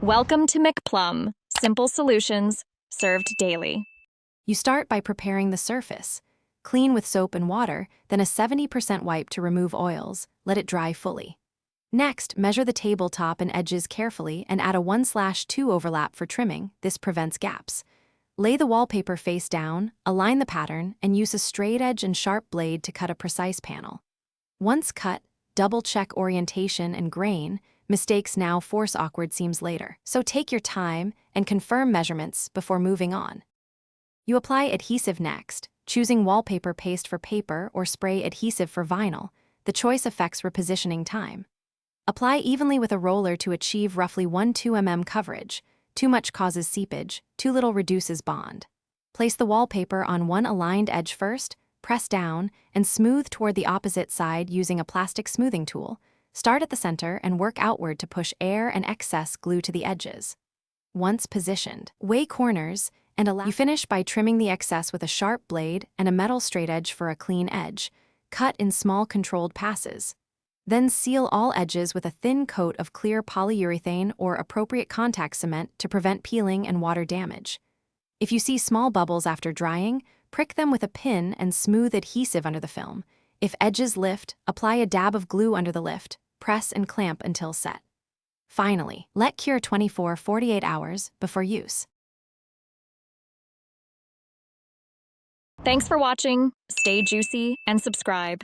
Welcome to McPlum, simple solutions served daily. You start by preparing the surface. Clean with soap and water, then a 70% wipe to remove oils. Let it dry fully. Next, measure the tabletop and edges carefully and add a 1/2 overlap for trimming. This prevents gaps. Lay the wallpaper face down, align the pattern, and use a straight edge and sharp blade to cut a precise panel. Once cut, double-check orientation and grain. Mistakes now force awkward seams later, so take your time and confirm measurements before moving on. You apply adhesive next, choosing wallpaper paste for paper or spray adhesive for vinyl. The choice affects repositioning time. Apply evenly with a roller to achieve roughly 1-2 mm coverage. Too much causes seepage, too little reduces bond. Place the wallpaper on one aligned edge first, press down, and smooth toward the opposite side using a plastic smoothing tool. Start at the center and work outward to push air and excess glue to the edges. Once positioned, weigh corners and allow. You finish by trimming the excess with a sharp blade and a metal straightedge for a clean edge. Cut in small controlled passes. Then seal all edges with a thin coat of clear polyurethane or appropriate contact cement to prevent peeling and water damage. If you see small bubbles after drying, prick them with a pin and smooth adhesive under the film. If edges lift, apply a dab of glue under the lift. Press and clamp until set. Finally, let cure 24-48 hours before use. Thanks for watching. Stay juicy and subscribe.